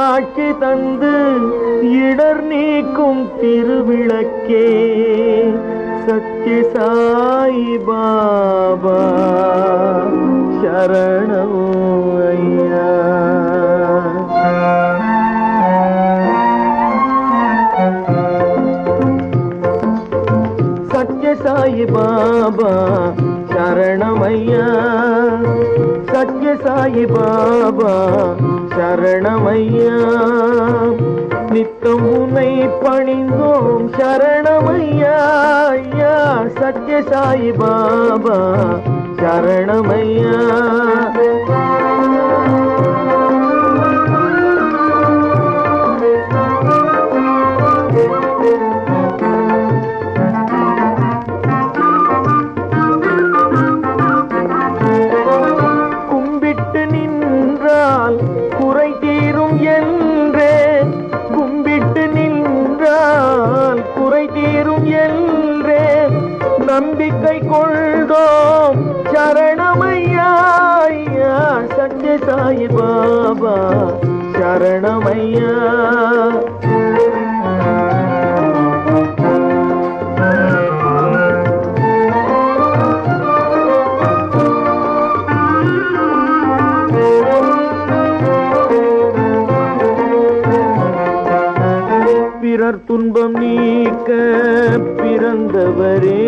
காட்சி தந்து இடர் நீக்கும் திருவிளக்கே சத்ய சாயி பாபா சரணம் ஐயா. சத்ய சாயி பாபா சரணமையா, சத்ய சாயி பாபா சரணமையா. நித்தம் உன்னை பணிந்தோம் சரணமையா ஐயா. சத்ய சாயி பாபா சரணமையா. கும்பிட்டு நின்றால் குறை தீரும் என்றே, கும்பிட்டு நின்றால் குறை தீரும் என்றே நம்பிக்கை கொள்தோம் சரணமையா ஐயா. சத்ய சாயி பாபா சரணமையா. பிறர் துன்பம் நீக்க பிறந்தவரே,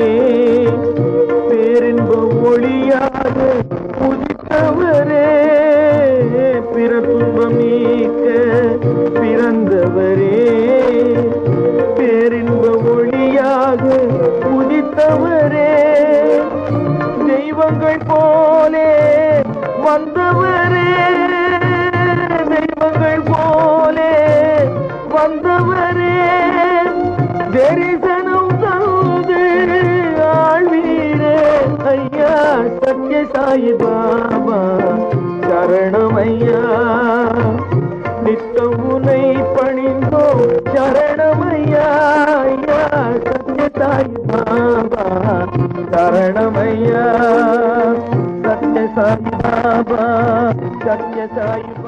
பேரின்ப ஒளியாக உதித்தவரே. பிறர் துன்பம் நீக்க பிறந்தவரே, பேரின்ப ஒளியாக உதித்தவரே. தெய்வங்கள் போலே வந்தவரே, தெய்வங்கள் போலே வந்தவரே. தரிசனம் தந்து ஆழ்வீரே ஐயா. சத்ய சாயி பாபா சரணமையா. நித்தம் உன்னை பணிந்தோம் சரணமையா ஐயா. சத்ய சாயி பாபா சரணமையா. சத்ய சாயி பாபா, சத்ய சாயி பாபா.